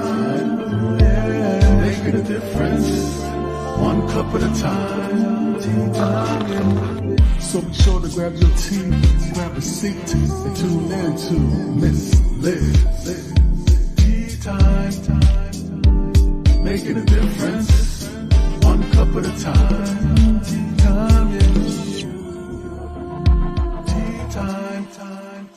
time, yeah, making a difference, one cup at a time. Tea time. So be sure to grab your tea, grab a seat, and tune in to Miss Liz. Tea time, making a difference, one cup at a time. Tea time, yeah. Tea time, time.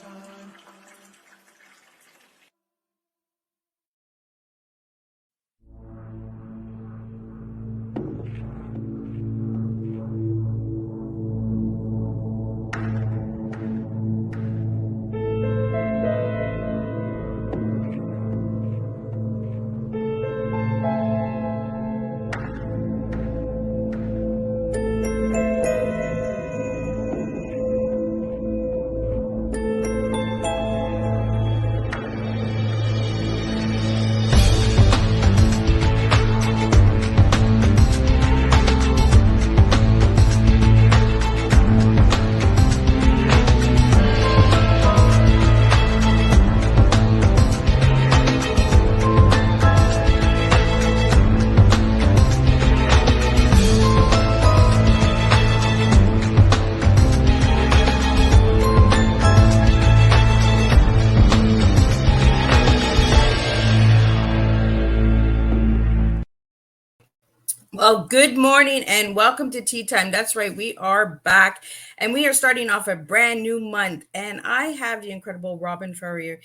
Well, good morning and welcome to Tea Time. That's right, we are back and we are starting off a brand new month. And I have the incredible Robin Ferrier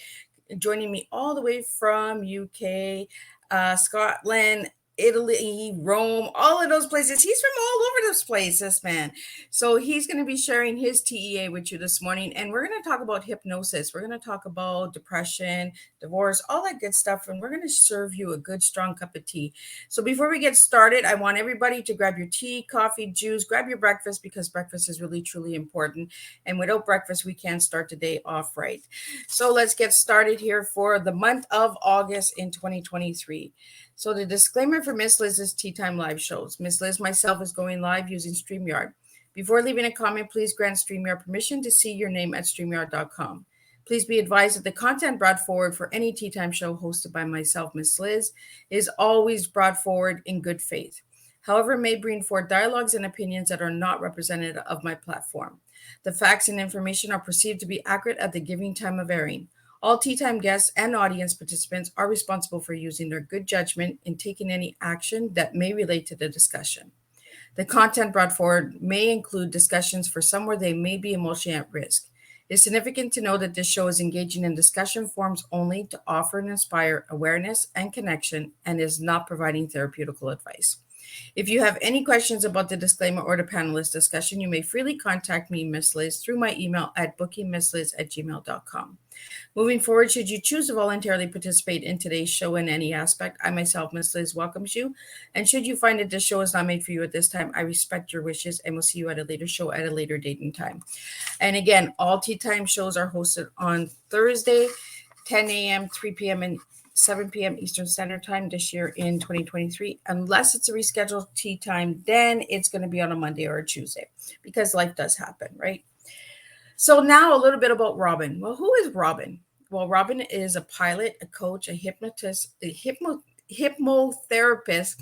joining me all the way from UK, Scotland, Italy, Rome, all of those places. He's from all over this place, this man. So he's going to be sharing his TEA with you this morning. And we're going to talk about hypnosis. We're going to talk about depression, divorce, all that good stuff. And we're going to serve you a good, strong cup of tea. So before we get started, I want everybody to grab your tea, coffee, juice, grab your breakfast because breakfast is really, truly important. And without breakfast, we can't start the day off right. So let's get started here for the month of August in 2023. So the disclaimer for Miss Liz's Tea Time live shows. Miss Liz myself is going live using StreamYard. Before leaving a comment, please grant StreamYard permission to see your name at StreamYard.com. Please be advised that the content brought forward for any Tea Time show hosted by myself, Miss Liz, is always brought forward in good faith. However, it may bring forth dialogues and opinions that are not representative of my platform. The facts and information are perceived to be accurate at the giving time of airing. All Tea Time guests and audience participants are responsible for using their good judgment in taking any action that may relate to the discussion. The content brought forward may include discussions for some where they may be emotionally at risk. It is significant to know that this show is engaging in discussion forums only to offer and inspire awareness and connection and is not providing therapeutical advice. If you have any questions about the disclaimer or the panelist discussion, you may freely contact me, Miss Liz, through my email at bookingmissliz@gmail.com. Moving forward, should you choose to voluntarily participate in today's show in any aspect, I myself, Miss Liz, welcomes you. And should you find that this show is not made for you at this time, I respect your wishes and will see you at a later show at a later date and time. And again, all Tea Time shows are hosted on Thursday, 10 a.m., 3 p.m., and 7 p.m. Eastern Standard Time this year in 2023. Unless it's a rescheduled tea time, then it's going to be on a Monday or a Tuesday because life does happen, right? So now a little bit about Robin. Well, who is Robin? Well, Robin is a pilot, a coach, a hypnotist, a hypnotherapist,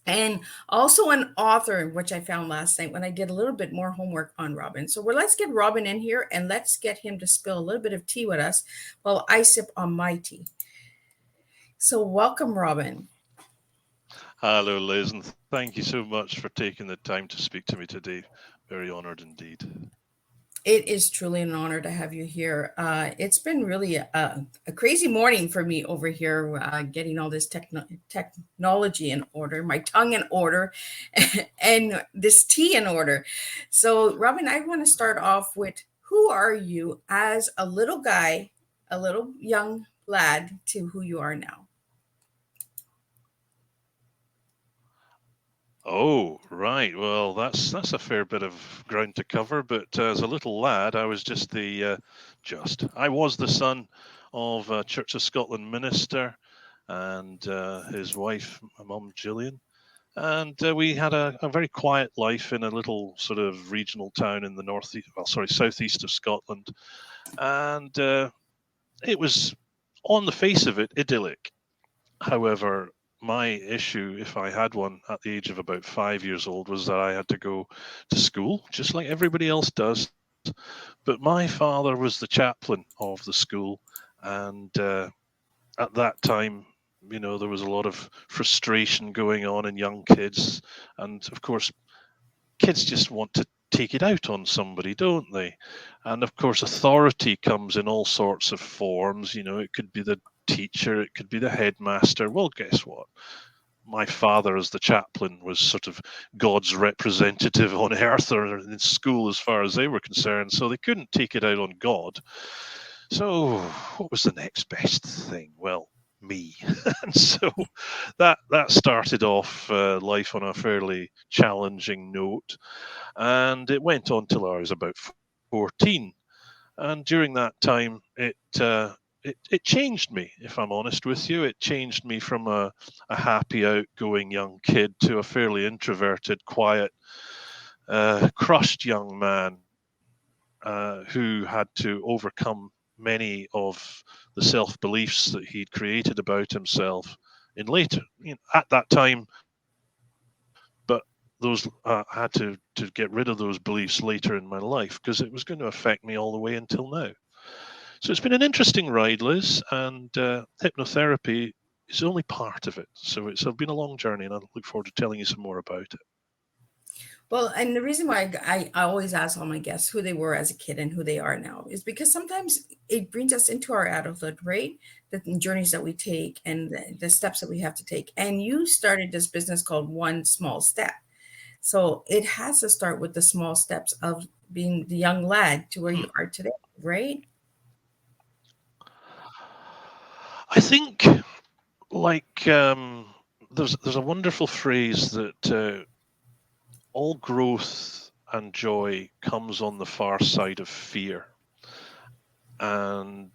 and also an author, which I found last night when I did a little bit more homework on Robin. So let's get Robin in here and let's get him to spill a little bit of tea with us while I sip on my tea. So welcome, Robin. Hello, Liz, and thank you so much for taking the time to speak to me today. Very honored indeed. It is truly an honor to have you here. It's been really a crazy morning for me over here, getting all this technology in order, my tongue in order, and this tea in order. So, Robin, I want to start off with, who are you as a little guy, a little young lad, to who you are now? Oh, right. Well, that's a fair bit of ground to cover. But as a little lad, I was I was the son of a Church of Scotland minister and his wife, my mum, Gillian. And we had a very quiet life in a little sort of regional town in the southeast of Scotland. And it was, on the face of it, idyllic. However, my issue, if I had one at the age of about 5 years old, was that I had to go to school, just like everybody else does. But my father was the chaplain of the school, and at that time, there was a lot of frustration going on in young kids, and of course, kids just want to take it out on somebody, don't they? And of course, authority comes in all sorts of forms. It could be the teacher, it could be the headmaster. Well, guess what? My father, as the chaplain, was sort of God's representative on earth or in school as far as they were concerned. So they couldn't take it out on God. So what was the next best thing? Well, me. And so that started off life on a fairly challenging note, and it went on till I was about 14. And during that time, it changed me. If I'm honest with you, it changed me from a happy, outgoing young kid to a fairly introverted, quiet, crushed young man who had to overcome many of the self beliefs that he'd created about himself in later, at that time. But those I had to get rid of those beliefs later in my life because it was going to affect me all the way until now. So it's been an interesting ride, Liz, and hypnotherapy is only part of it. So it's been a long journey, and I look forward to telling you some more about it. Well, and the reason why I always ask all my guests who they were as a kid and who they are now is because sometimes it brings us into our adulthood, right? The journeys that we take and the steps that we have to take. And you started this business called One Small Step. So it has to start with the small steps of being the young lad to where you Hmm. are today, right? I think, like, there's a wonderful phrase that all growth and joy comes on the far side of fear. And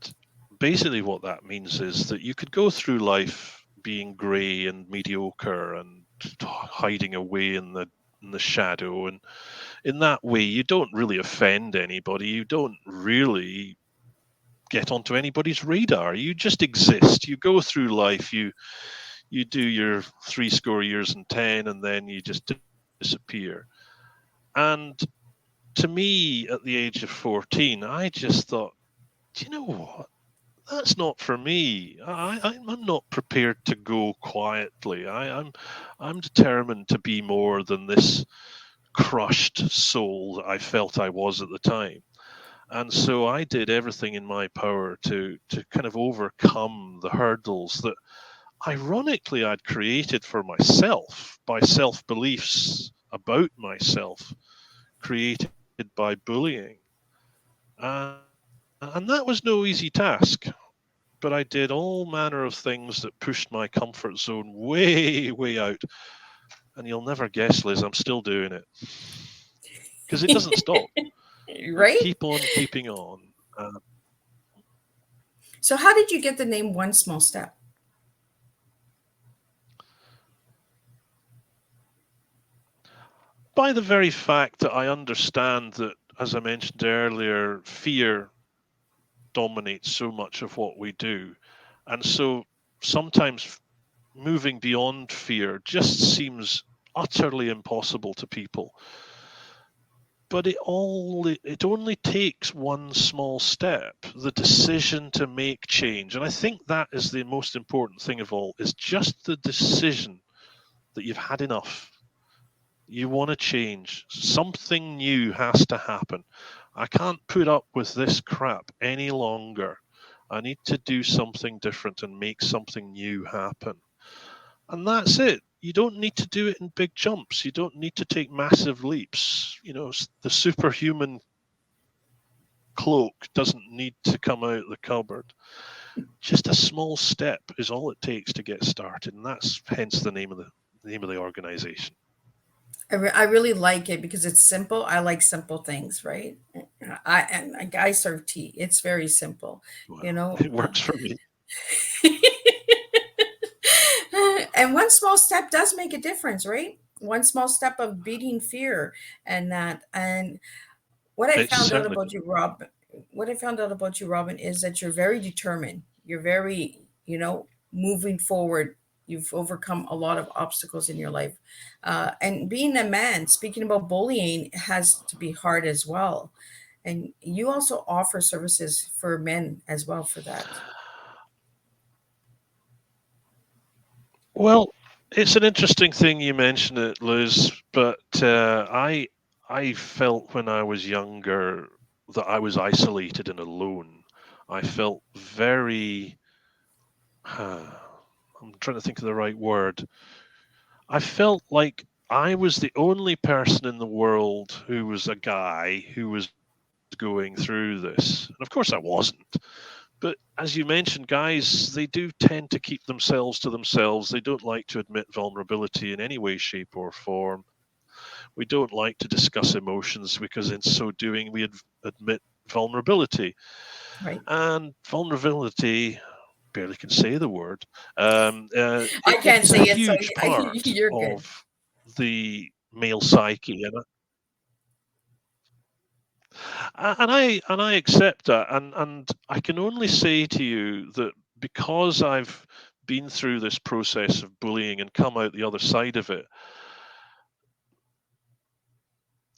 basically, what that means is that you could go through life being grey and mediocre and hiding away in the shadow. And in that way, you don't really offend anybody. You don't really get onto anybody's radar. You just exist. You go through life. You do your 70 years, and then you just disappear. And to me, at the age of 14, I just thought, do you know what? That's not for me. I'm not prepared to go quietly. I'm determined to be more than this crushed soul that I felt I was at the time. And so I did everything in my power to kind of overcome the hurdles that ironically I'd created for myself by self beliefs about myself created by bullying. And that was no easy task, but I did all manner of things that pushed my comfort zone way, way out. And you'll never guess, Liz, I'm still doing it because it doesn't stop. You Right? keep on keeping on. So how did you get the name One Small Step? By the very fact that I understand that, as I mentioned earlier, fear dominates so much of what we do. And so sometimes moving beyond fear just seems utterly impossible to people. But it only takes one small step, the decision to make change. And I think that is the most important thing of all, is just the decision that you've had enough. You want to change. Something new has to happen. I can't put up with this crap any longer. I need to do something different and make something new happen. And that's it. You don't need to do it in big jumps. You don't need to take massive leaps. The superhuman cloak doesn't need to come out of the cupboard. Just a small step is all it takes to get started, and that's hence the name of the organization. I really like it because it's simple. I like simple things, right? I serve tea. It's very simple, you Well, know. it works for me. And one small step does make a difference, right? One small step of beating fear and that. And what I It found out certainly about does. you, Rob, what I found out about you, Robin, is that you're very determined. You're very, you know, moving forward. You've overcome a lot of obstacles in your life. And being a man, speaking about bullying, has to be hard as well. And you also offer services for men as well for that. Well, it's an interesting thing you mention it, Liz, but I felt when I was younger that I was isolated and alone. I felt very I'm trying to think of the right word. I felt like I was the only person in the world who was a guy who was going through this. And of course I wasn't. But as you mentioned, guys, they do tend to keep themselves to themselves. They don't like to admit vulnerability in any way, shape, or form. We don't like to discuss emotions because in so doing, we admit vulnerability. Right. And vulnerability, barely can say the word, I can't it's a say it, so huge part you're good. of the male psyche. And I accept that, and I can only say to you that because I've been through this process of bullying and come out the other side of it,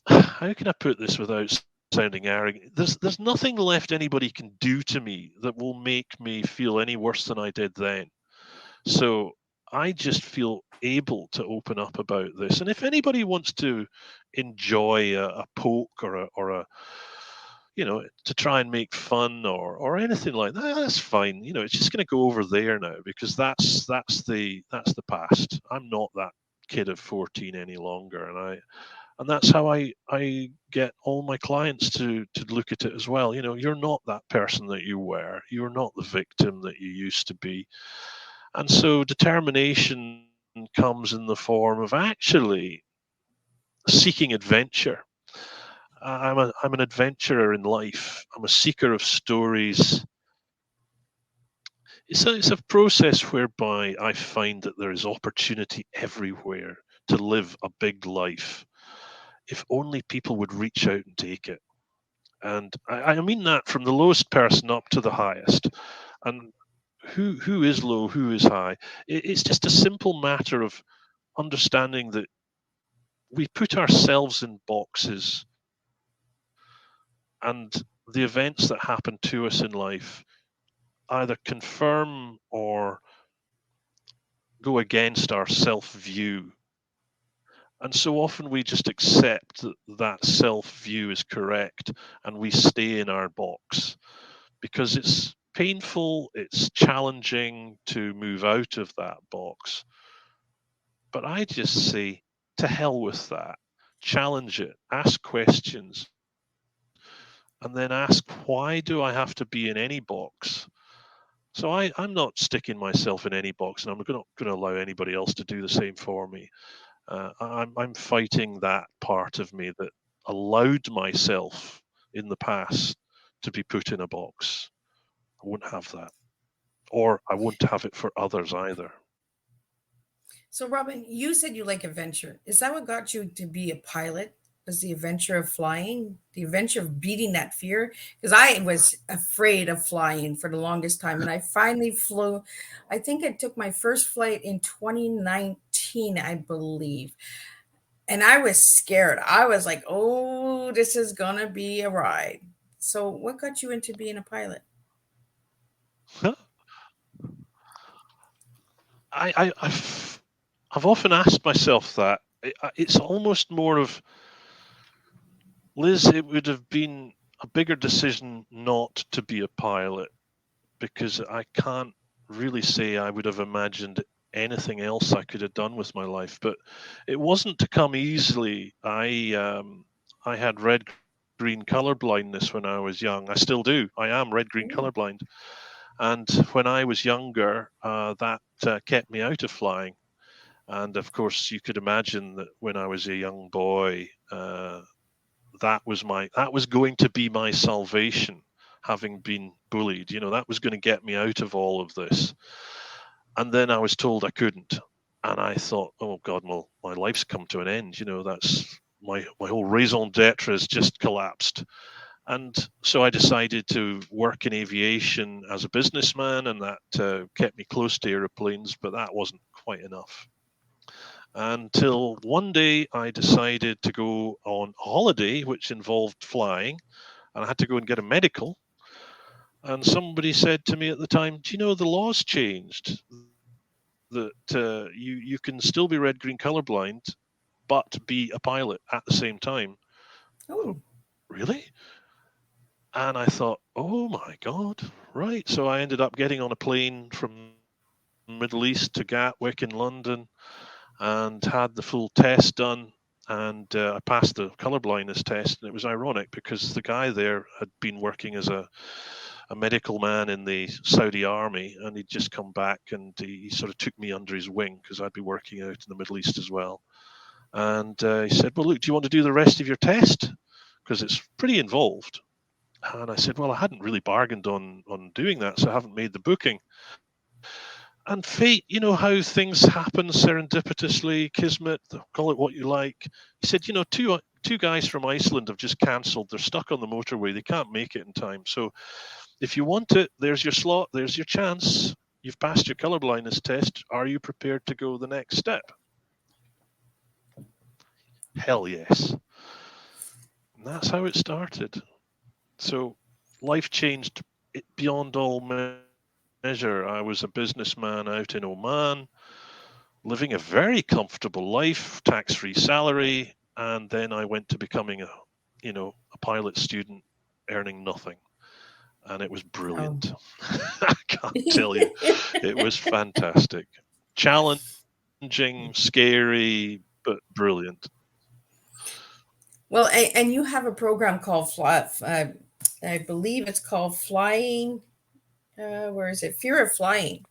how can I put this without sounding arrogant? There's nothing left anybody can do to me that will make me feel any worse than I did then. So I just feel able to open up about this. And if anybody wants to enjoy a poke or a to try and make fun or anything like that, that's fine. It's just going to go over there now because that's the past. I'm not that kid of 14 any longer, and that's how I get all my clients to look at it as well. You're not that person that you were. You're not the victim that you used to be. And so determination comes in the form of actually seeking adventure. I'm an adventurer in life. I'm a seeker of stories. It's a process whereby I find that there is opportunity everywhere to live a big life if only people would reach out and take it. And I mean that from the lowest person up to the highest. And who is low, who is high? It's just a simple matter of understanding that we put ourselves in boxes, and the events that happen to us in life either confirm or go against our self view. And so often we just accept that that self view is correct and we stay in our box because it's painful, it's challenging to move out of that box. But I just say, to hell with that. Challenge it, ask questions, and then ask, why do I have to be in any box? So I'm not sticking myself in any box, and I'm not going to allow anybody else to do the same for me. I'm fighting that part of me that allowed myself in the past to be put in a box. I won't have that, or I won't have it for others either. So, Robin, you said you like adventure. Is that what got you to be a pilot? Was the adventure of flying, the adventure of beating that fear? Because I was afraid of flying for the longest time, and I finally flew. I think I took my first flight in 2019, I believe, and I was scared. I was like, "Oh, this is gonna be a ride." So, what got you into being a pilot? I've often asked myself that. It's almost more of, Liz, it would have been a bigger decision not to be a pilot because I can't really say I would have imagined anything else I could have done with my life. But it wasn't to come easily. I had red green color blindness when I was young. I still do. I am red green color Ooh. blind. And when I was younger, that kept me out of flying. And of course, you could imagine that when I was a young boy, that was going to be my salvation, having been bullied. That was going to get me out of all of this. And then I was told I couldn't, and I thought, oh God, well, my life's come to an end. That's my whole raison d'être has just collapsed. And so I decided to work in aviation as a businessman, and that kept me close to aeroplanes, but that wasn't quite enough. Until one day I decided to go on holiday, which involved flying, and I had to go and get a medical. And somebody said to me at the time, "Do you know the laws changed? That you can still be red green colorblind, but be a pilot at the same time." I thought, Oh, really? And I thought, oh my God, right. So I ended up getting on a plane from Middle East to Gatwick in London and had the full test done. And I passed the colorblindness test. And it was ironic because the guy there had been working as a medical man in the Saudi army, and he'd just come back, and he sort of took me under his wing because I'd be working out in the Middle East as well. And he said, "Well, look, do you want to do the rest of your test? Because it's pretty involved." And I said, "Well, I hadn't really bargained on doing that, so I haven't made the booking." And fate, you know how things happen serendipitously, kismet, call it what you like. He said, two guys from Iceland have just cancelled. They're stuck on the motorway. They can't make it in time. So if you want it, there's your slot, there's your chance. You've passed your colorblindness test. Are you prepared to go the next step? Hell yes. And that's how it started. So life changed beyond all measure. I was a businessman out in Oman, living a very comfortable life, tax-free salary, and then I went to becoming a pilot student earning nothing. And it was oh. brilliant. I can't tell you. It was fantastic. Challenging, scary, but brilliant. Well, and you have a program called I believe it's called Flying. Where is it? Fear of Flying.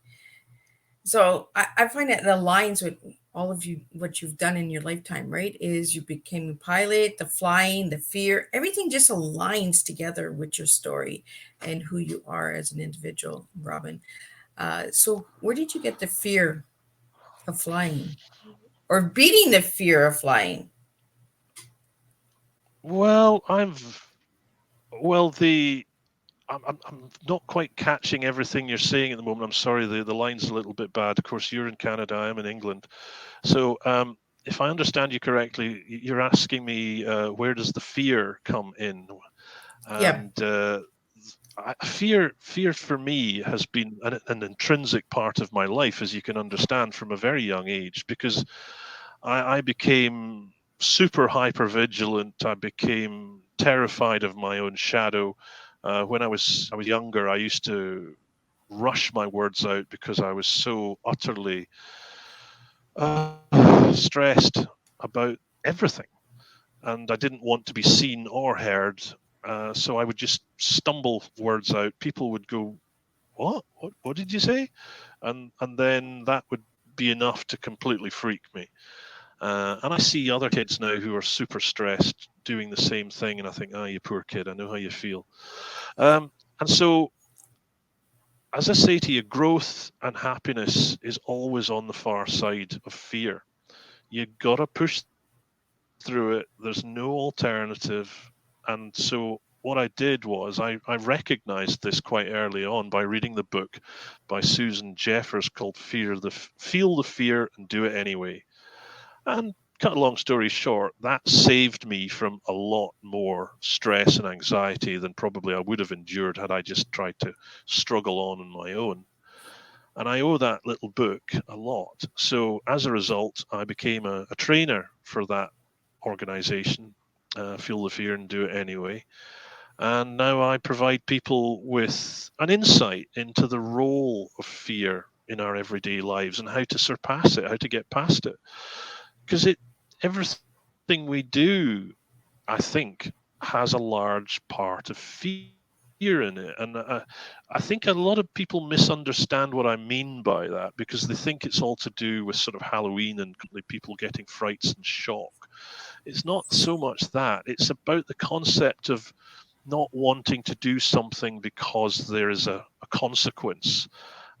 So I find that it aligns with all of you, what you've done in your lifetime, right? Is you became a pilot, the flying, the fear, everything just aligns together with your story and who you are as an individual, Robin. So where did you get the fear of flying or beating the fear of flying? Well, the I'm not quite catching everything you're saying at the moment. I'm sorry, the line's a little bit bad. Of course, you're in Canada, I'm in England. So, if I understand you correctly, you're asking me where does the fear come in? Yeah. And fear for me has been an intrinsic part of my life, as you can understand, from a very young age, because I became super hyper vigilant. I became terrified of my own shadow. When I was younger, I used to rush my words out because I was so utterly stressed about everything, and I didn't want to be seen or heard. So I would just stumble words out. People would go, "What? What did you say?" And then that would be enough to completely freak me. And I see other kids now who are super stressed doing the same thing, and I think, "Ah, you poor kid, I know how you feel." And so, as I say to you, growth and happiness is always on the far side of fear. You gotta push through it. There's no alternative. And so what I did was I recognized this quite early on by reading the book by Susan Jeffers called Feel the Fear and Do It Anyway. And cut a long story short, that saved me from a lot more stress and anxiety than probably I would have endured had I just tried to struggle on my own. And I owe that little book a lot. So as a result, I became a trainer for that organization, Feel the Fear and Do It Anyway. And now I provide people with an insight into the role of fear in our everyday lives and how to surpass it, how to get past it. Because everything we do, I think, has a large part of fear in it. And I think a lot of people misunderstand what I mean by that because they think it's all to do with sort of Halloween and people getting frights and shock. It's not so much that. It's about the concept of not wanting to do something because there is a consequence.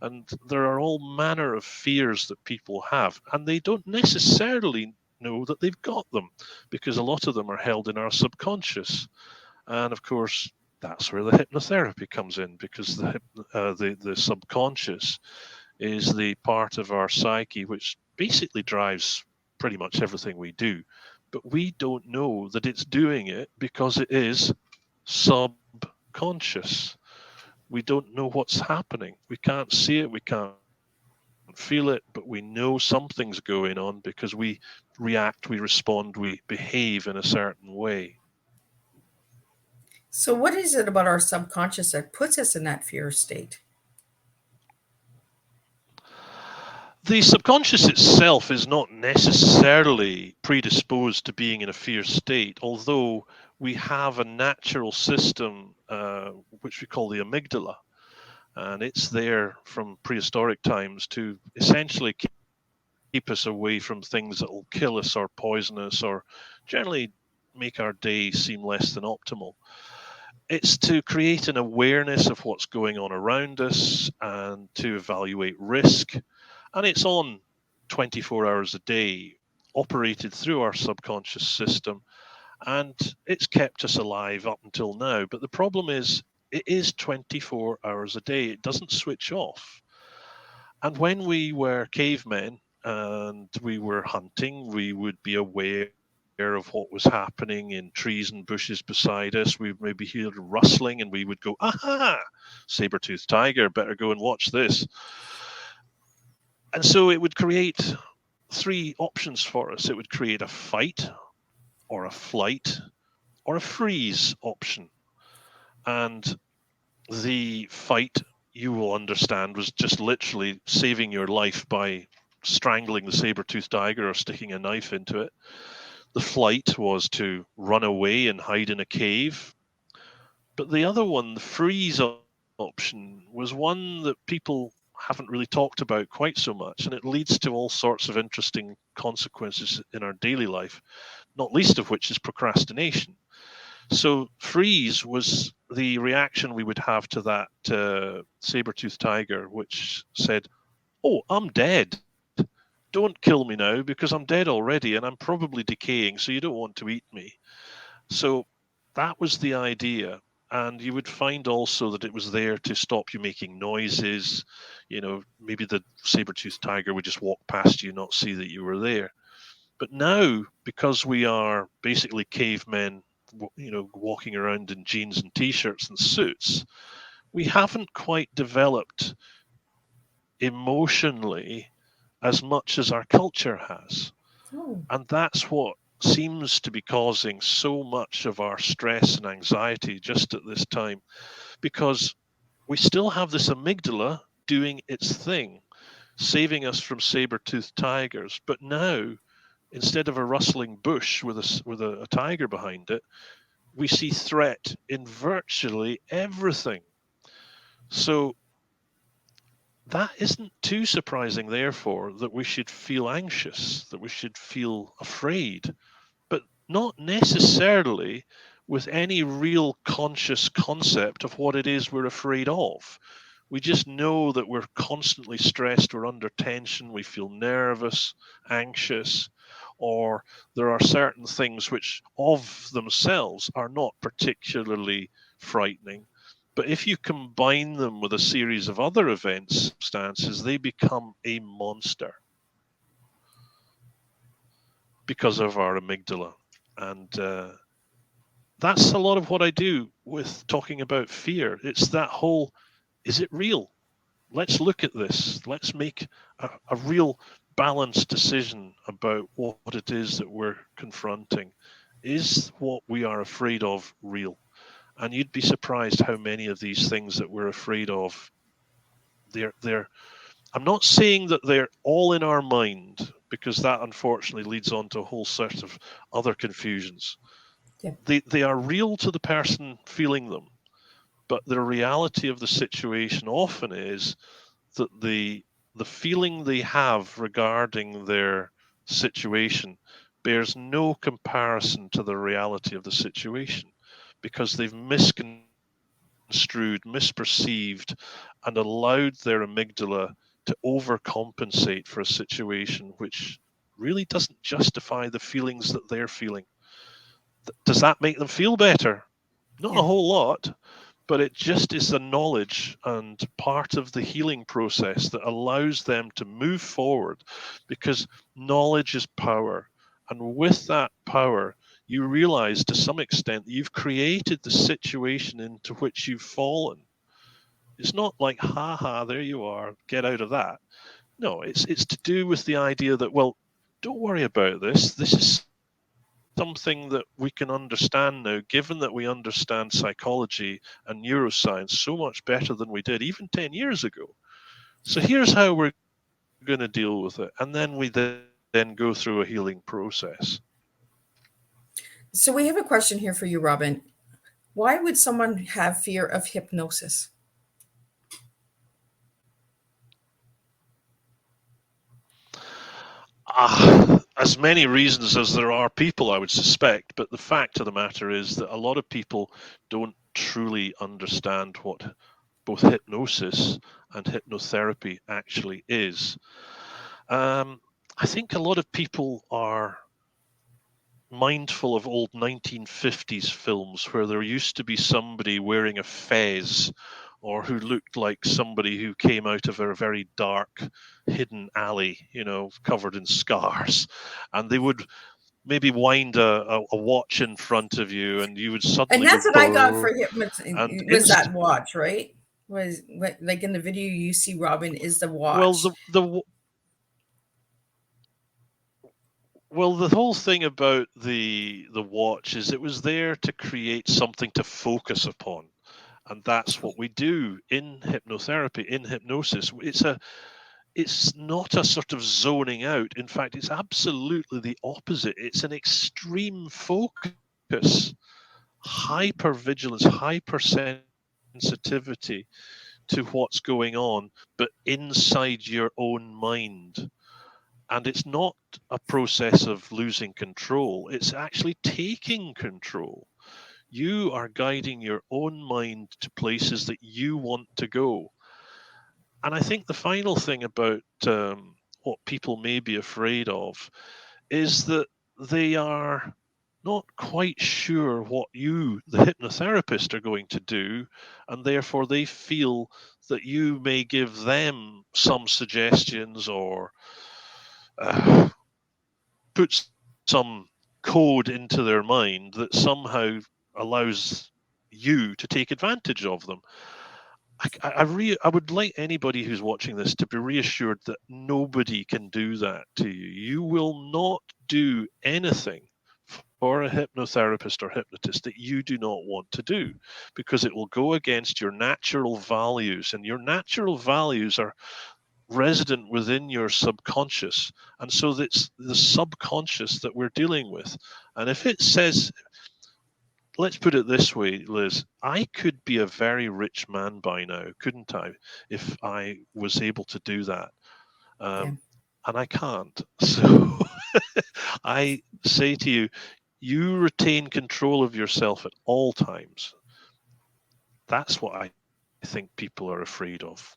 And there are all manner of fears that people have, and they don't necessarily know that they've got them because a lot of them are held in our subconscious. And of course, that's where the hypnotherapy comes in, because the subconscious is the part of our psyche which basically drives pretty much everything we do. But we don't know that it's doing it because it is subconscious. We don't know what's happening. We can't see it, we can't feel it, but we know something's going on because we react, we respond, we behave in a certain way. So, what is it about our subconscious that puts us in that fear state? The subconscious itself is not necessarily predisposed to being in a fear state, although we have a natural system which we call the amygdala, and it's there from prehistoric times to essentially keep us away from things that will kill us or poison us or generally make our day seem less than optimal. It's to create an awareness of what's going on around us and to evaluate risk. And it's on 24 hours a day, operated through our subconscious system, and it's kept us alive up until now. But the problem is, it is 24 hours a day, it doesn't switch off. And when we were cavemen and we were hunting, we would be aware of what was happening in trees and bushes beside us. We would maybe hear rustling and we would go, aha, saber-toothed tiger, better go and watch this. And so it would create three options for us. It would create a fight or a flight or a freeze option. And the fight, you will understand, was just literally saving your life by strangling the saber-toothed tiger or sticking a knife into it. The flight was to run away and hide in a cave. But the other one, the freeze option, was one that people haven't really talked about quite so much, and it leads to all sorts of interesting consequences in our daily life, not least of which is procrastination. So freeze was the reaction we would have to that saber-toothed tiger, which said, "Oh, I'm dead. Don't kill me now because I'm dead already and I'm probably decaying, so you don't want to eat me." So that was the idea. And you would find also that it was there to stop you making noises. Maybe the saber-toothed tiger would just walk past you, not see that you were there. But now, because we are basically cavemen, walking around in jeans and t-shirts and suits, we haven't quite developed emotionally as much as our culture has. Oh, And that's what seems to be causing so much of our stress and anxiety just at this time, because we still have this amygdala doing its thing, saving us from saber-toothed tigers. But now, instead of a rustling bush with a tiger behind it, we see threat in virtually everything. So that isn't too surprising, therefore, that we should feel anxious, that we should feel afraid, but not necessarily with any real conscious concept of what it is we're afraid of. We just know that we're constantly stressed, we're under tension, we feel nervous, anxious, or there are certain things which of themselves are not particularly frightening. But if you combine them with a series of other events, circumstances, they become a monster because of our amygdala. And that's a lot of what I do with talking about fear. It's that whole, is it real? Let's look at this. Let's make a real balanced decision about what it is that we're confronting. Is what we are afraid of real? And you'd be surprised how many of these things that we're afraid of, they're I'm not saying that they're all in our mind, because that unfortunately leads on to a whole set of other confusions. yeah. They are real to the person feeling them, but the reality of the situation often is that the feeling they have regarding their situation bears no comparison to the reality of the situation, because they've misconstrued, misperceived, and allowed their amygdala to overcompensate for a situation which really doesn't justify the feelings that they're feeling. Does that make them feel better? Not a Yeah. whole lot, but it just is the knowledge and part of the healing process that allows them to move forward, because knowledge is power. And with that power, you realize to some extent that you've created the situation into which you've fallen. It's not like, ha ha, there you are, get out of that. No, it's to do with the idea that, well, don't worry about this. This is something that we can understand now, given that we understand psychology and neuroscience so much better than we did even 10 years ago. So here's how we're going to deal with it. And then we then go through a healing process. So we have a question here for you, Robin. Why would someone have fear of hypnosis? As many reasons as there are people, I would suspect, but the fact of the matter is that a lot of people don't truly understand what both hypnosis and hypnotherapy actually is. I think a lot of people are mindful of old 1950s films where there used to be somebody wearing a fez or who looked like somebody who came out of a very dark, hidden alley, covered in scars. And they would maybe wind a watch in front of you and you would And suddenly go that's what I got brrr, for hypnosis. and Was that watch, right? Was what, like in the video you see Robin is the well, watch. the whole thing about the watch is it was there to create something to focus upon. And that's what we do in hypnotherapy, in hypnosis. It's not a sort of zoning out. In fact, it's absolutely the opposite. It's an extreme focus, hypervigilance, hypersensitivity to what's going on, but inside your own mind. And it's not a process of losing control. It's actually taking control. You are guiding your own mind to places that you want to go. And I think the final thing about what people may be afraid of is that they are not quite sure what you, the hypnotherapist, are going to do, and therefore they feel that you may give them some suggestions or put some code into their mind that somehow allows you to take advantage of them. I would like anybody who's watching this to be reassured that nobody can do that to you. You will not do anything for a hypnotherapist or hypnotist that you do not want to do, because it will go against your natural values, and your natural values are resident within your subconscious. And so it's the subconscious that we're dealing with. And if it says, let's put it this way, Liz, I could be a very rich man by now, couldn't I, if I was able to do that? Yeah. And I can't. So I say to you, you retain control of yourself at all times. That's what I think people are afraid of.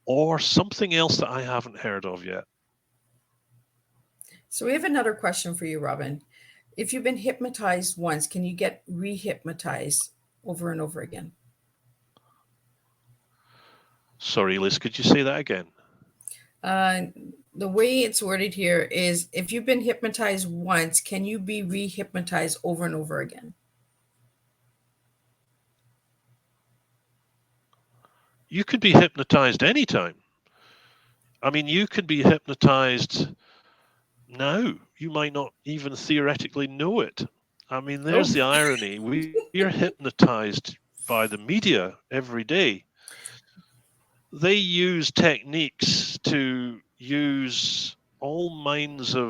Or something else that I haven't heard of yet. So we have another question for you, Robin. If you've been hypnotized once, can you get re-hypnotized over and over again? Sorry, Liz, could you say that again? Uh, the way it's worded here is if you've been hypnotized once, can you be re-hypnotized over and over again? You could be hypnotized anytime. I mean, you could be hypnotized now. You might not even theoretically know it. I mean, there's the irony. We're hypnotized by the media every day. They use techniques to use all manner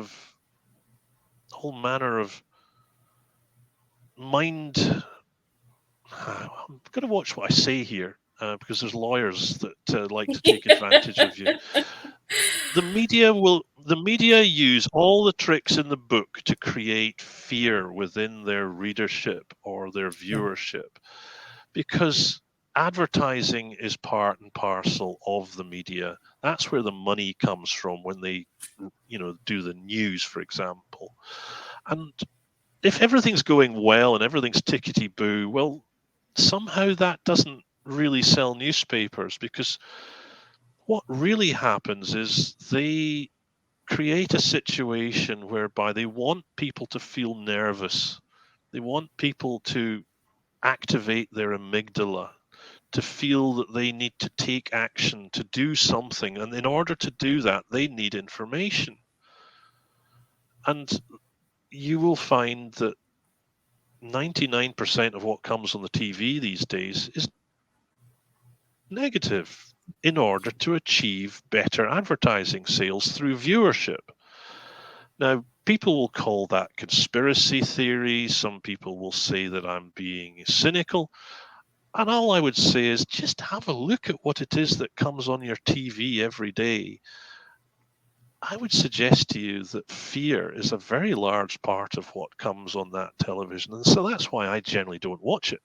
of mind. I'm going to watch what I say here because there's lawyers that like to take advantage of you. The media use all the tricks in the book to create fear within their readership or their viewership, because advertising is part and parcel of the media. That's where the money comes from when they, do the news, for example. And if everything's going well and everything's tickety-boo, well, somehow that doesn't really sell newspapers, because what really happens is they create a situation whereby they want people to feel nervous. They want people to activate their amygdala, to feel that they need to take action, to do something. And in order to do that, they need information. And you will find that 99% of what comes on the TV these days is negative in order to achieve better advertising sales through viewership. Now, people will call that conspiracy theory. Some people will say that I'm being cynical. And all I would say is just have a look at what it is that comes on your TV every day. I would suggest to you that fear is a very large part of what comes on that television. And so that's why I generally don't watch it.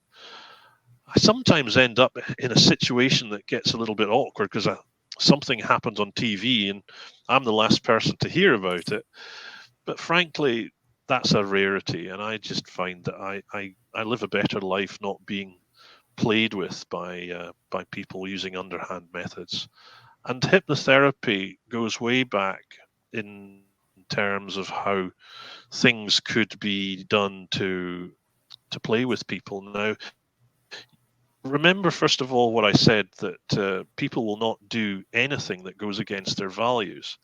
I sometimes end up in a situation that gets a little bit awkward because something happens on TV and I'm the last person to hear about it. But frankly, that's a rarity. And I just find that I live a better life not being played with by people using underhand methods. And hypnotherapy goes way back in terms of how things could be done to play with people. Now, remember, first of all, what I said, that people will not do anything that goes against their values.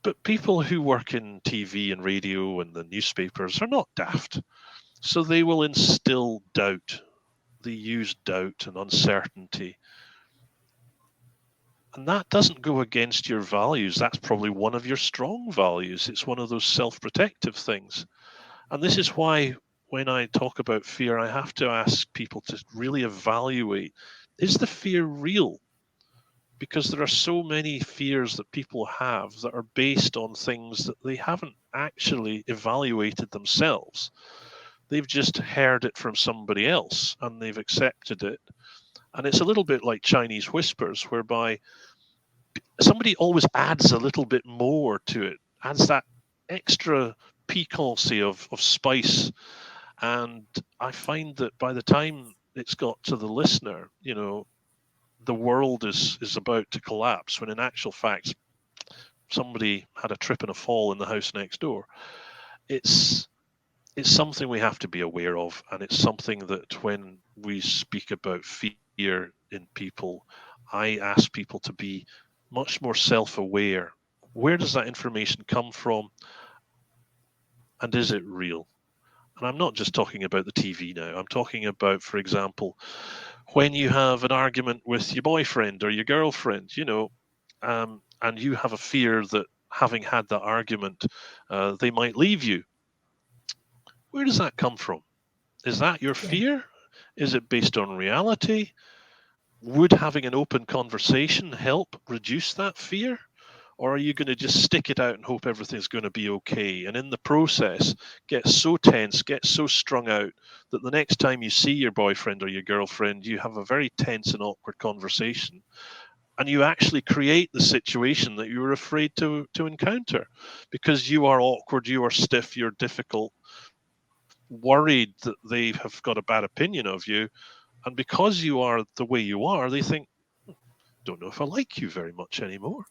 But people who work in TV and radio and the newspapers are not daft. So they will instill doubt. They use doubt and uncertainty. And that doesn't go against your values. That's probably one of your strong values. It's one of those self-protective things. And this is why when I talk about fear, I have to ask people to really evaluate, is the fear real? Because there are so many fears that people have that are based on things that they haven't actually evaluated themselves. They've just heard it from somebody else and they've accepted it. And it's a little bit like Chinese whispers, whereby somebody always adds a little bit more to it, adds that extra piquancy of spice. And I find that by the time it's got to the listener, the world is about to collapse, when in actual fact, somebody had a trip and a fall in the house next door. It's something we have to be aware of, and it's something that when we speak about fear in people, I ask people to be much more self-aware. Where does that information come from, and is it real? And I'm not just talking about the TV now. I'm talking about, for example, when you have an argument with your boyfriend or your girlfriend, and you have a fear that having had that argument, they might leave you. Where does that come from? Is that your fear? Is it based on reality? Would having an open conversation help reduce that fear? Or are you going to just stick it out and hope everything's going to be okay? And in the process, get so tense, get so strung out that the next time you see your boyfriend or your girlfriend, you have a very tense and awkward conversation. And you actually create the situation that you were afraid to encounter, because you are awkward, you are stiff, you're difficult, worried that they have got a bad opinion of you. And because you are the way you are, they think, don't know if I like you very much anymore.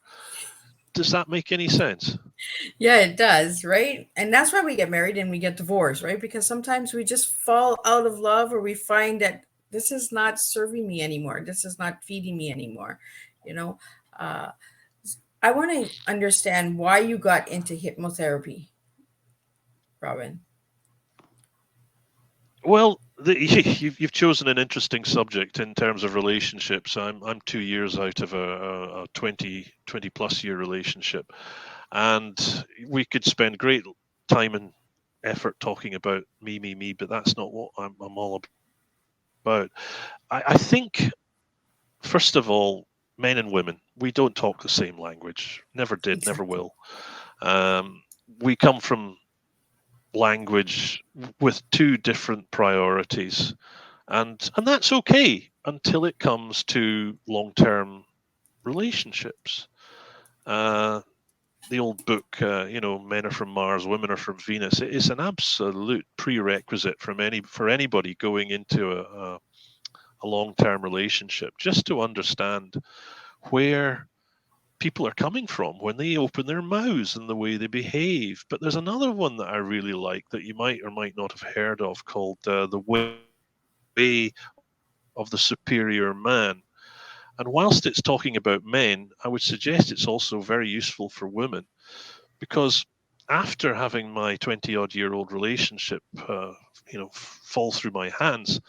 Does that make any sense? Yeah, it does, right? And that's why we get married and we get divorced, right? Because sometimes we just fall out of love, or we find that this is not serving me anymore. This is not feeding me anymore. You know, uh, I want to understand why you got into hypnotherapy, Robin. Well, you've chosen an interesting subject in terms of relationships. I'm 2 years out of a 20 plus year relationship, and we could spend great time and effort talking about me, but that's not what I'm all about. I think, first of all, men and women, we don't talk the same language. Never did, never Exactly. will. We come from language with two different priorities, and that's okay until it comes to long-term relationships. the old book, Men Are From Mars, Women Are From Venus. It is an absolute prerequisite for anybody going into a long-term relationship, just to understand where people are coming from when they open their mouths and the way they behave. But there's another one that I really like that you might or might not have heard of, called The Way of the Superior Man. And whilst it's talking about men, I would suggest it's also very useful for women, because after having my 20 odd year old relationship, fall through my hands,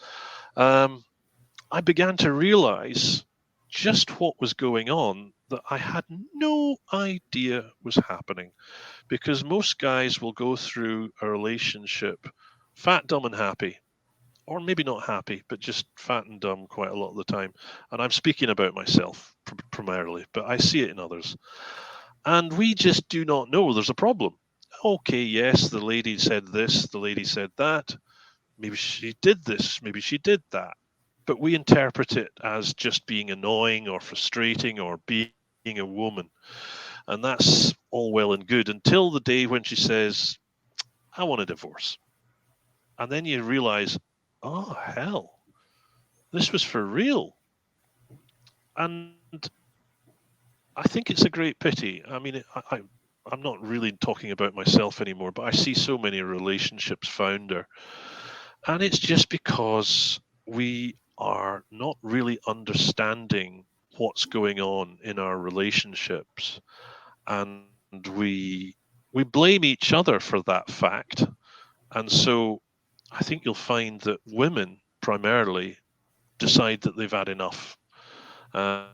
I began to realize just what was going on that I had no idea was happening. Because most guys will go through a relationship fat, dumb, and happy, or maybe not happy, but just fat and dumb quite a lot of the time. And I'm speaking about myself primarily, but I see it in others. And we just do not know there's a problem. Okay, yes, the lady said this, the lady said that. Maybe she did this, maybe she did that. But we interpret it as just being annoying or frustrating or being a woman. And that's all well and good until the day when she says, I want a divorce. And then you realize, oh, hell, this was for real. And I think it's a great pity. I mean, I'm not really talking about myself anymore, but I see so many relationships founder. And it's just because we are not really understanding what's going on in our relationships. And we blame each other for that fact. And so I think you'll find that women primarily decide that they've had enough. I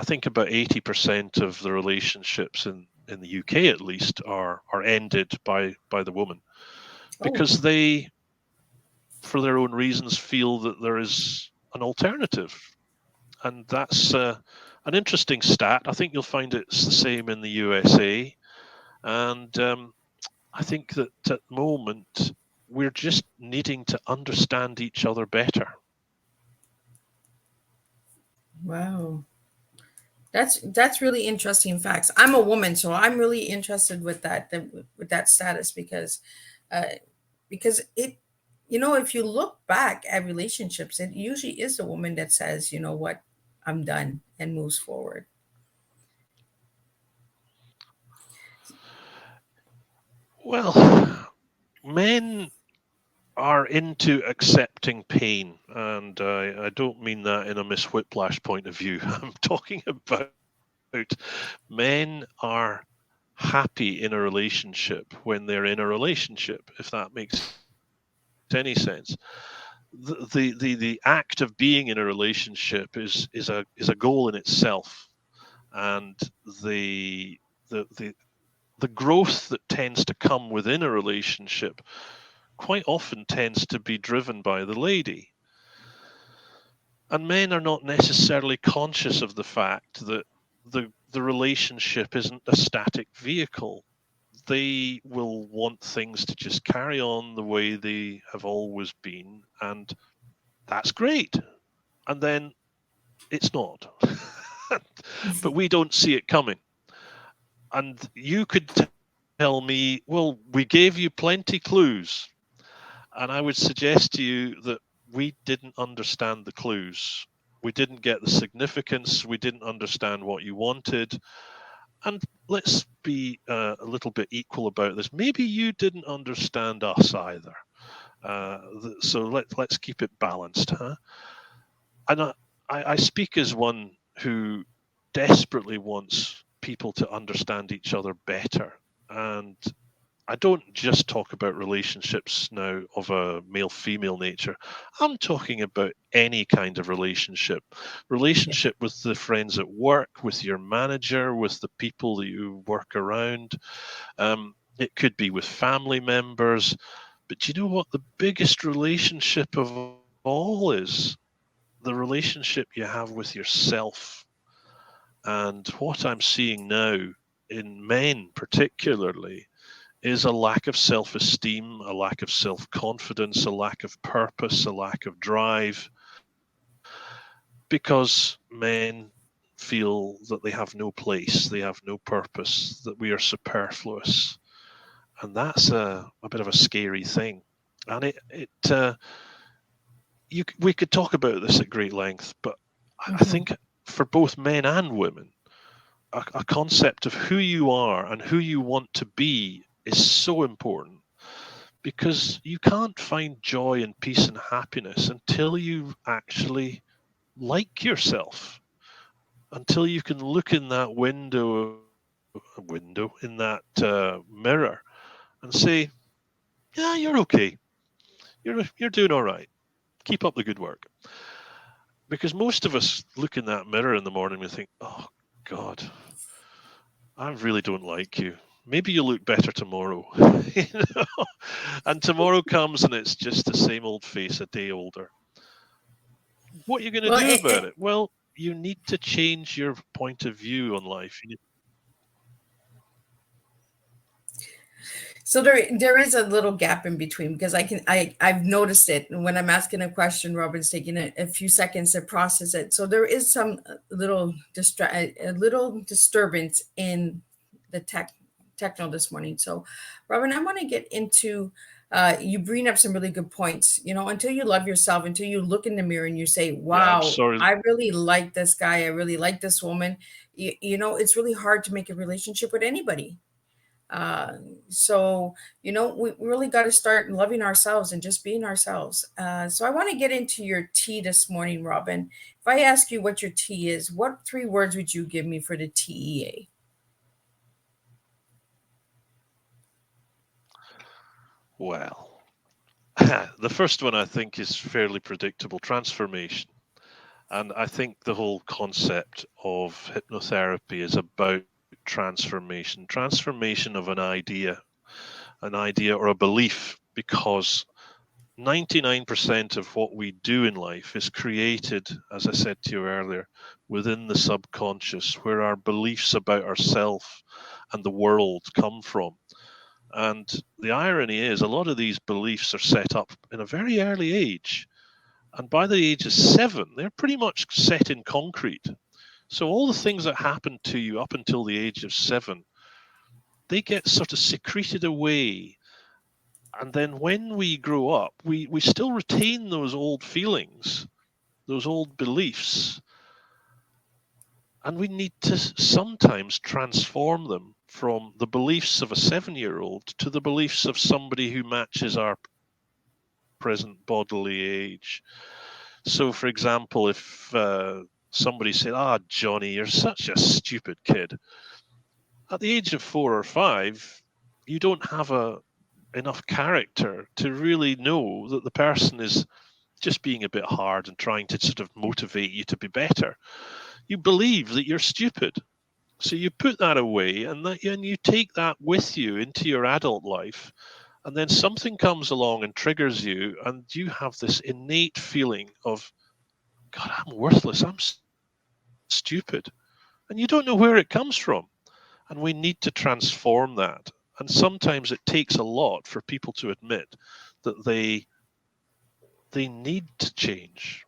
think about 80% of the relationships in the UK at least are ended by the woman, Oh, because they, for their own reasons, feel that there is an alternative. And that's an interesting stat. I think you'll find it's the same in the USA. And I think that at the moment, we're just needing to understand each other better. wow. That's really interesting facts. I'm a woman, so I'm really interested with with that status uh, because it, if you look back at relationships, it usually is the woman that says, you know what, I'm done, and moves forward. Well, men are into accepting pain, and I don't mean that in a Miss Whiplash point of view. I'm talking about men are happy in a relationship when they're in a relationship, if that makes any sense. The act of being in a relationship is a goal in itself, and the the the the growth that tends to come within a relationship quite often tends to be driven by the lady. And men are not necessarily conscious of the fact that the relationship isn't a static vehicle. They will want things to just carry on the way they have always been, and that's great. And then it's not. But we don't see it coming. And you could tell me, well, we gave you plenty clues. And I would suggest to you that we didn't understand the clues. We didn't get the significance. We didn't understand what you wanted. And let's be a little bit equal about this. Maybe you didn't understand us either. So let's keep it balanced, huh? And I speak as one who desperately wants people to understand each other better. And I don't just talk about relationships now of a male female nature. I'm talking about any kind of relationship. Yeah. Relationship with the friends at work, with your manager, with the people that you work around. It could be with family members. But you know what? The biggest relationship of all is the relationship you have with yourself. And what I'm seeing now in men, particularly, is a lack of self esteem, a lack of self confidence, a lack of purpose, a lack of drive, because men feel that they have no place, they have no purpose, that we are superfluous. And that's a bit of a scary thing. And we could talk about this at great length, but I Hmm. think for both men and women, a concept of who you are and who you want to be is so important, because you can't find joy and peace and happiness until you actually like yourself, until you can look in that in that mirror and say, yeah, you're okay, you're doing all right, keep up the good work. Because most of us look in that mirror in the morning and think, oh God, I really don't like you. Maybe you'll look better tomorrow. You know? And tomorrow comes and it's just the same old face, a day older. What are you going to Well, do about it? Well, you need to change your point of view on life. so there is a little gap in between, because I've noticed it when I'm asking a question. Robin's taking a few seconds to process it. So there is some a little disturbance in the techno this morning. So, Robin, I want to get into. You bring up some really good points. Until you love yourself, until you look in the mirror and you say, Yeah, I'm "Wow, sorry. I really like this guy. I really like this woman." It's really hard to make a relationship with anybody. Uh, so we really got to start loving ourselves and just being ourselves. So I want to get into your tea this morning, Robin. If I ask you what your tea is, what three words would you give me for the TEA? Well, the first one I think is fairly predictable: transformation. And I think the whole concept of hypnotherapy is about transformation of an idea or a belief, because 99% of what we do in life is created, as I said to you earlier, within the subconscious, where our beliefs about ourselves and the world come from. And the irony is, a lot of these beliefs are set up in a very early age. And by the age of 7, they're pretty much set in concrete. So all the things that happen to you up until the age of 7, they get sort of secreted away. And then when we grow up, we still retain those old feelings, those old beliefs. And we need to sometimes transform them from the beliefs of a 7-year-old to the beliefs of somebody who matches our present bodily age. So, for example, if somebody said, "Ah, Johnny, you're such a stupid kid," at the age of 4 or 5, you don't have enough character to really know that the person is just being a bit hard and trying to sort of motivate you to be better. You believe that you're stupid. So you put that away, and you take that with you into your adult life, and then something comes along and triggers you, and you have this innate feeling of, God, I'm worthless, I'm stupid. And you don't know where it comes from. And we need to transform that. And sometimes it takes a lot for people to admit that they need to change,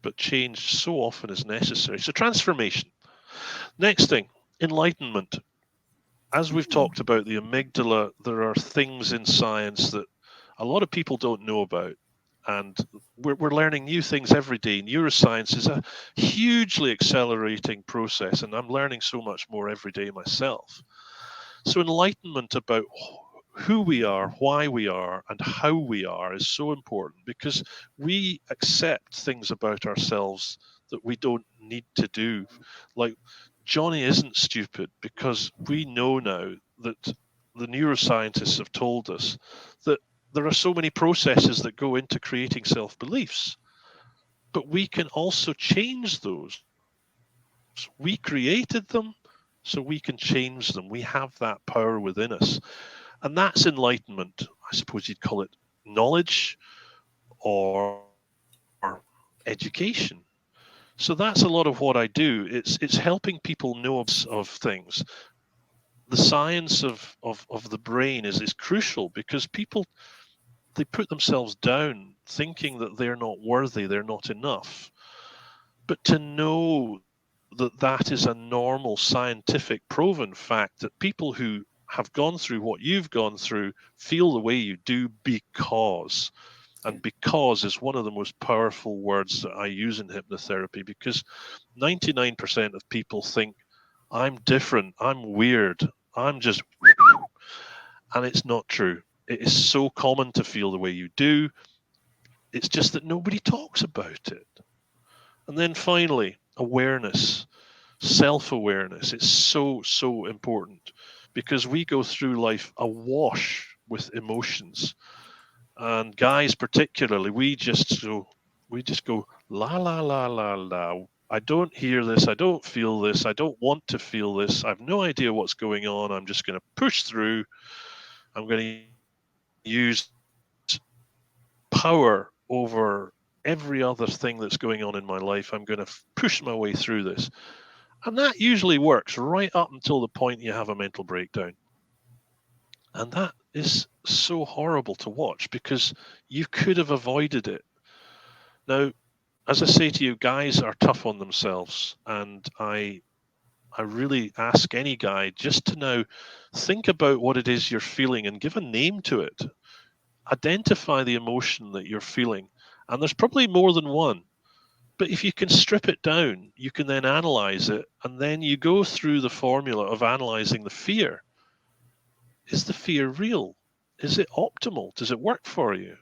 but change so often is necessary. So transformation. Next thing, enlightenment. As we've talked about the amygdala, there are things in science that a lot of people don't know about. And we're learning new things every day. Neuroscience is a hugely accelerating process, and I'm learning so much more every day myself. So, enlightenment about who we are, why we are, and how we are is so important, because we accept things about ourselves that we don't need to do. Like, Johnny isn't stupid, because we know now that the neuroscientists have told us that there are so many processes that go into creating self beliefs, but we can also change those. We created them, so we can change them. We have that power within us. And that's enlightenment. I suppose you'd call it knowledge or education. So that's a lot of what I do. It's helping people know of things. The science of the brain is crucial, because people, they put themselves down thinking that they're not worthy, they're not enough. But to know that that is a normal scientific proven fact, that people who have gone through what you've gone through feel the way you do because. And because is one of the most powerful words that I use in hypnotherapy, because 99% of people think I'm different, I'm weird, I'm just, and it's not true. It is so common to feel the way you do. It's just that nobody talks about it. And then finally, awareness, self-awareness. It's so, so important, because we go through life awash with emotions. And guys particularly, we just go la la la la la. I don't hear this, I don't feel this, I don't want to feel this, I've no idea what's going on, I'm just going to push through. I'm going to use power over every other thing that's going on in my life. I'm going to push my way through this. And that usually works right up until the point you have a mental breakdown. And that is so horrible to watch, because you could have avoided it. Now, as I say to you, guys are tough on themselves. And I really ask any guy just to now think about what it is you're feeling and give a name to it. Identify the emotion that you're feeling. And there's probably more than one. But if you can strip it down, you can then analyze it. And then you go through the formula of analyzing the fear. Is the fear real? Is it optimal? Does it work for you?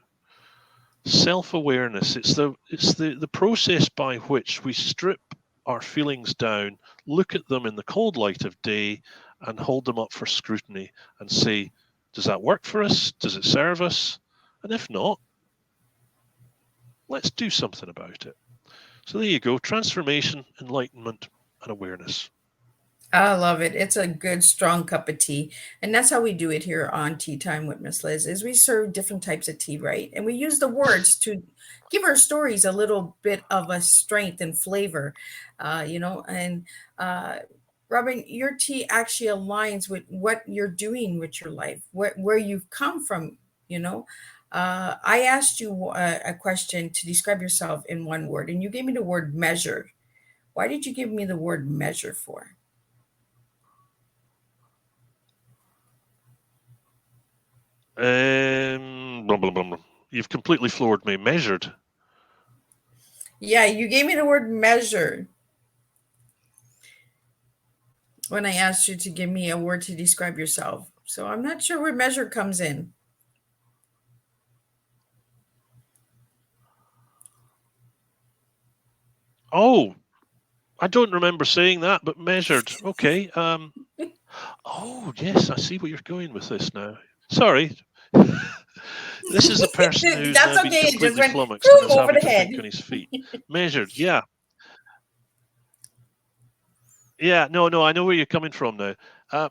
Self-awareness. It's the process by which we strip our feelings down, look at them in the cold light of day, and hold them up for scrutiny and say, does that work for us? Does it serve us? And if not, let's do something about it. So there you go. Transformation, enlightenment, and awareness. I love it. It's a good, strong cup of tea. And that's how we do it here on Tea Time with Miss Liz, is we serve different types of tea, right? And we use the words to give our stories a little bit of a strength and flavor, and Robin, your tea actually aligns with what you're doing with your life, where you've come from, you know. I asked you a question to describe yourself in one word, and you gave me the word measure. Why did you give me the word measure for? Blah, blah, blah, blah. You've completely floored me. Measured. Yeah, you gave me the word measure when I asked you to give me a word to describe yourself. So I'm not sure where measure comes in. Oh, I don't remember saying that, but measured. Okay. Oh, yes, I see where you're going with this now. Sorry. This is a person who's That's now been okay. It just completely went flummoxed and is over having the to head. think on his feet. Measured, yeah. Yeah, no, I know where you're coming from now.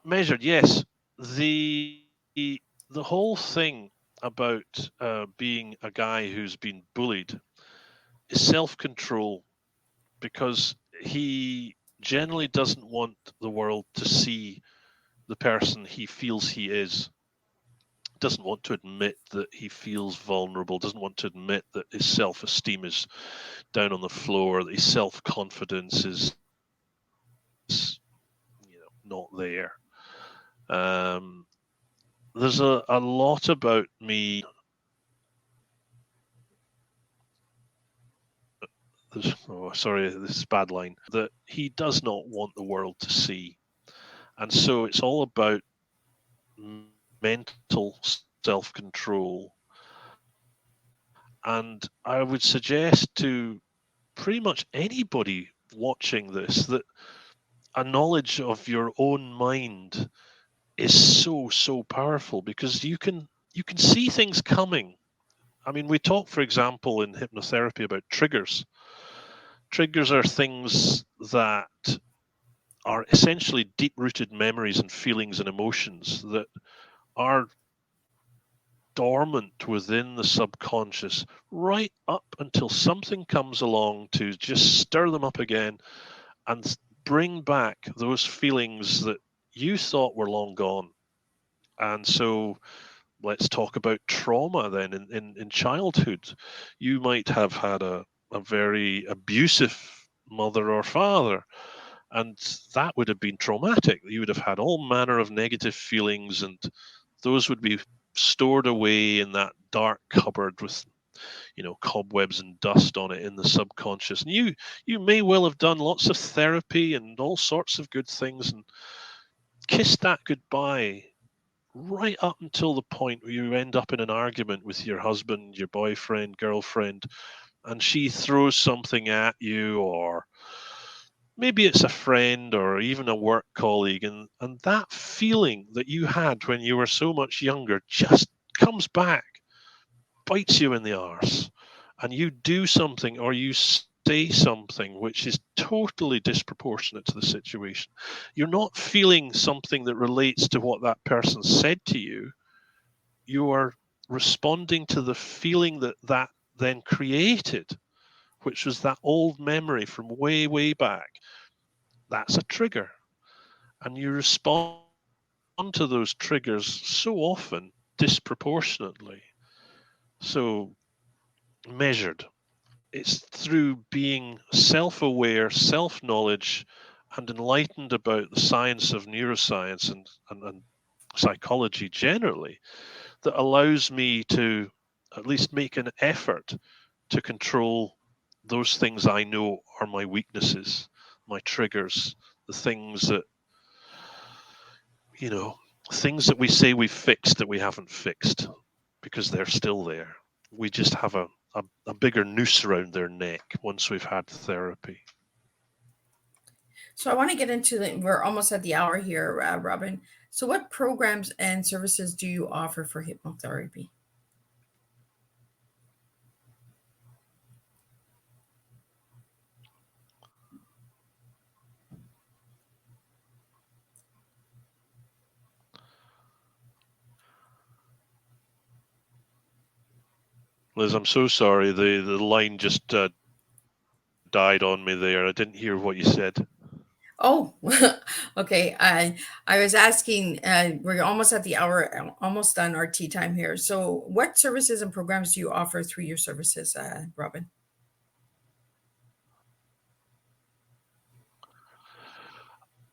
Measured, yes. The the whole thing about being a guy who's been bullied is self-control, because he generally doesn't want the world to see the person he feels he is. Doesn't want to admit that he feels vulnerable, doesn't want to admit that his self-esteem is down on the floor, that his self-confidence is not there. There's a lot about me. Sorry, this is a bad line. That he does not want the world to see. And so it's all about mental self-control. And I would suggest to pretty much anybody watching this that a knowledge of your own mind is so powerful, because you can see things coming. I mean, we talk, for example, in hypnotherapy about triggers. Triggers are things that are essentially deep-rooted memories and feelings and emotions that are dormant within the subconscious right up until something comes along to just stir them up again and bring back those feelings that you thought were long gone. And so let's talk about trauma then. In childhood, you might have had a very abusive mother or father, And that would have been traumatic. You would have had all manner of negative feelings, and those would be stored away in that dark cupboard with cobwebs and dust on it in the subconscious. And you may well have done lots of therapy and all sorts of good things and kissed that goodbye right up until the point where you end up in an argument with your husband, your boyfriend, girlfriend, and she throws something at you, or maybe it's a friend or even a work colleague, and that feeling that you had when you were so much younger just comes back, bites you in the arse, and you do something or you say something which is totally disproportionate to the situation. You're not feeling something that relates to what that person said to you. You are responding to the feeling that then created, which was that old memory from way, way back. That's a trigger. And you respond to those triggers so often disproportionately. So measured. It's through being self aware, self knowledge, and enlightened about the science of neuroscience and psychology generally that allows me to at least make an effort to control those things I know are my weaknesses, my triggers, the you know, things that we say we've fixed that we haven't fixed because they're still there. We just have a bigger noose around their neck once we've had therapy. So I want to get into we're almost at the hour here, Robin. So what programs and services do you offer for hypnotherapy? Liz, I'm so sorry. The line just died on me there. I didn't hear what you said. Oh, okay. I was asking. We're almost at the hour, almost done our tea time here. So, what services and programs do you offer through your services, Robin?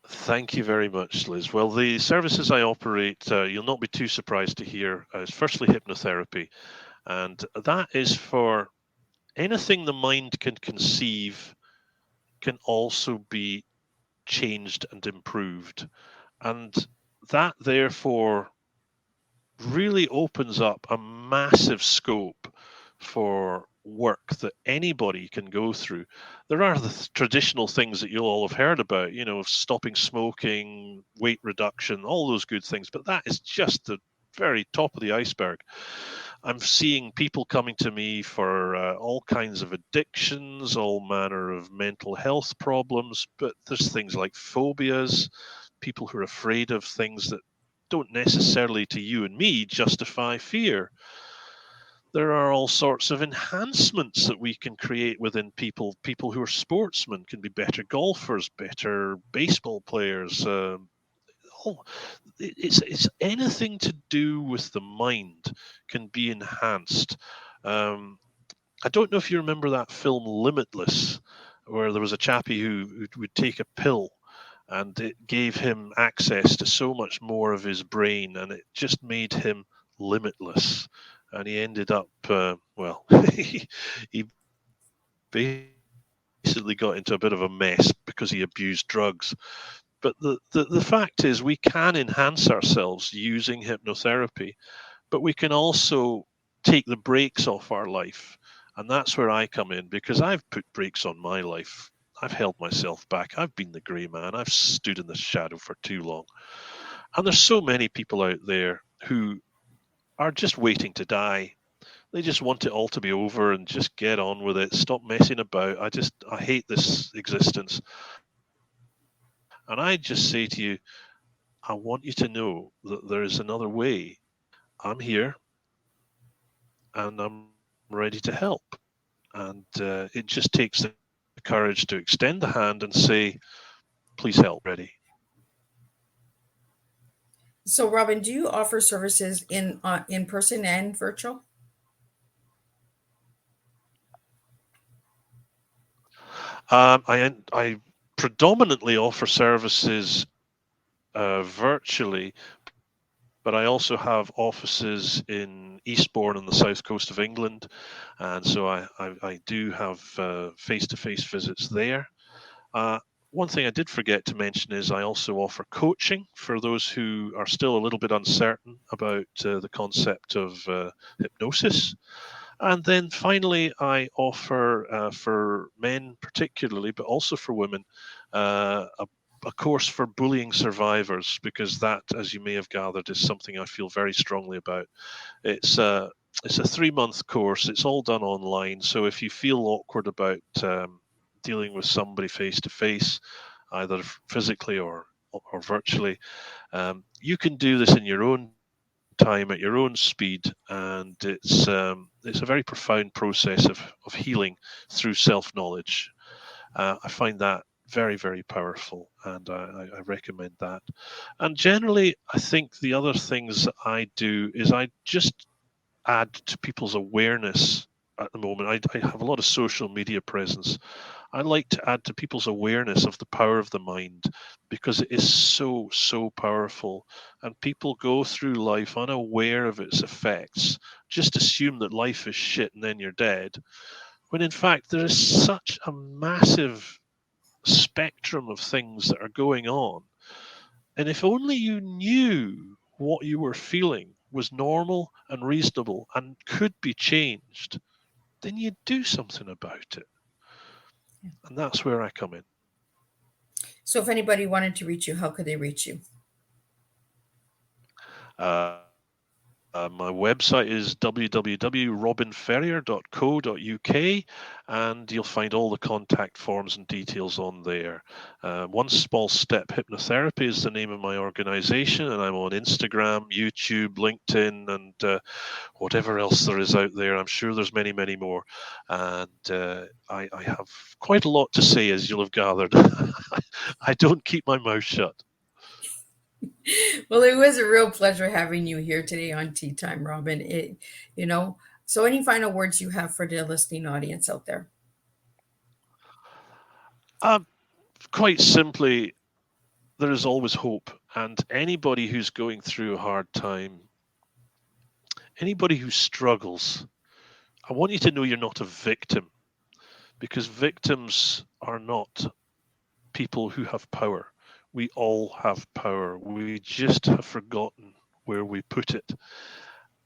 Thank you very much, Liz. Well, the services I operate, you'll not be too surprised to hear, is firstly hypnotherapy. And that is for anything the mind can conceive can also be changed and improved. And that, therefore, really opens up a massive scope for work that anybody can go through. There are the traditional things that you'll all have heard about, stopping smoking, weight reduction, all those good things, but that is just the very top of the iceberg. I'm seeing people coming to me for all kinds of addictions, all manner of mental health problems, but there's things like phobias, people who are afraid of things that don't necessarily, to you and me, justify fear. There are all sorts of enhancements that we can create within people. People who are sportsmen can be better golfers, better baseball players. Oh, it's anything to do with the mind can be enhanced. Um, I don't know if you remember that film Limitless, where there was a chappie who would take a pill and it gave him access to so much more of his brain, and it just made him limitless. And he ended up, well, he basically got into a bit of a mess because he abused drugs. But the fact is, we can enhance ourselves using hypnotherapy, but we can also take the brakes off our life. And that's where I come in, because I've put brakes on my life. I've held myself back. I've been the grey man. I've stood in the shadow for too long. And there's so many people out there who are just waiting to die. They just want it all to be over and just get on with it. Stop messing about. I hate this existence. And I just say to you, I want you to know that there is another way. I'm here and I'm ready to help. And it just takes the courage to extend the hand and say, please help, ready. So, Robin, do you offer services in person and virtual? I predominantly offer services virtually, but I also have offices in Eastbourne on the south coast of England, and so I do have face-to-face visits there. Uh, One thing I did forget to mention is I also offer coaching for those who are still a little bit uncertain about the concept of hypnosis. And then finally, I offer for men particularly, but also for women, a course for bullying survivors, because that, as you may have gathered, is something I feel very strongly about. It's a 3 month course. It's all done online. So if you feel awkward about dealing with somebody face to face, either physically or virtually, you can do this in your own time at your own speed, and it's a very profound process of healing through self knowledge. I find that very, very powerful, and I recommend that. And generally, I think the other things I do is I just add to people's awareness at the moment. I have a lot of social media presence. I like to add to people's awareness of the power of the mind, because it is so, so powerful. And people go through life unaware of its effects, just assume that life is shit and then you're dead, when in fact there is such a massive spectrum of things that are going on. And if only you knew what you were feeling was normal and reasonable and could be changed, then you'd do something about it. And that's where I come in. So if anybody wanted to reach you, how could they reach you? My website is www.robinferrier.co.uk, and you'll find all the contact forms and details on there. One Small Step Hypnotherapy is the name of my organization, and I'm on Instagram, YouTube, LinkedIn, and whatever else there is out there. I'm sure there's many, many more. And I have quite a lot to say, as you'll have gathered. I don't keep my mouth shut. Well, it was a real pleasure having you here today on Tea Time, Robin. So any final words you have for the listening audience out there? Um, Quite simply, there is always hope. And anybody who's going through a hard time, anybody who struggles, I want you to know you're not a victim, because victims are not people who have power. We all have power. We just have forgotten where we put it.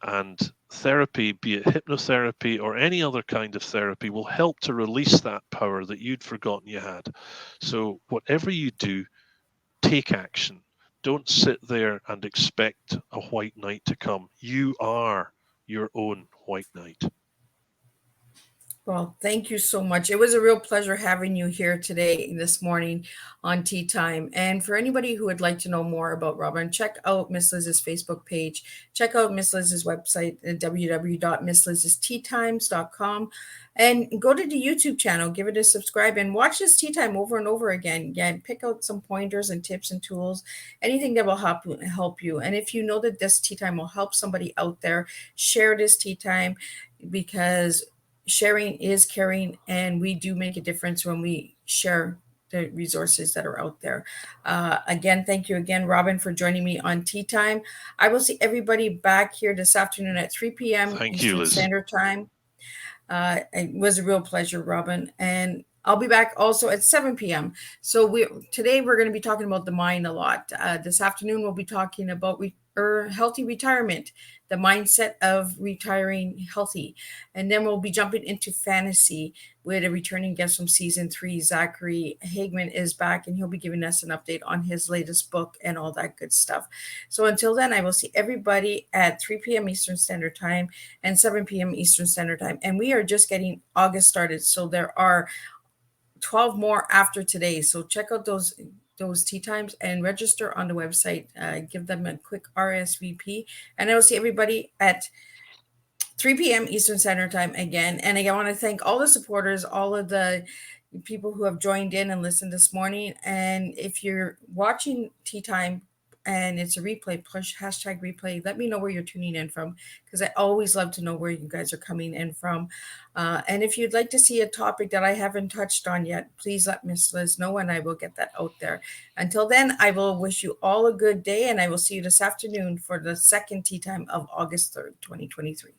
And therapy, be it hypnotherapy or any other kind of therapy, will help to release that power that you'd forgotten you had. So, whatever you do, take action. Don't sit there and expect a white knight to come. You are your own white knight. Well, thank you so much. It was a real pleasure having you here today, this morning on Tea Time. And for anybody who would like to know more about Robin, check out Miss Liz's Facebook page. Check out Miss Liz's website at www.misslizsteatimes.com, and go to the YouTube channel, give it a subscribe, and watch this Tea Time over and over again. Again, pick out some pointers and tips and tools, anything that will help you. And if you know that this Tea Time will help somebody out there, share this Tea Time, because sharing is caring, and we do make a difference when we share the resources that are out there. Again, thank you again, Robin, for joining me on Tea Time. I will see everybody back here this afternoon at 3 p.m. Thank you, Eastern Liz. Standard Time. It was a real pleasure, Robin, and I'll be back also at 7 p.m. So today we're going to be talking about the mind a lot. This afternoon we'll be talking about healthy retirement, the mindset of retiring healthy, and then we'll be jumping into fantasy with a returning guest from season 3. Zachary Hagman is back, and he'll be giving us an update on his latest book and all that good stuff. So until then, I will see everybody at 3 p.m. Eastern Standard Time and 7 p.m. Eastern Standard Time. And we are just getting August started, so there are 12 more after today. So check out those Tea Times and register on the website. Give them a quick RSVP, and I will see everybody at 3 p.m. Eastern Standard Time again. And I want to thank all the supporters, all of the people who have joined in and listened this morning. And if you're watching Tea Time and it's a replay. Push hashtag replay. Let me know where you're tuning in from, because I always love to know where you guys are coming in from. And if you'd like to see a topic that I haven't touched on yet, please let Miss Liz know, and I will get that out there. Until then, I will wish you all a good day, and I will see you this afternoon for the second tea time of August 3rd, 2023.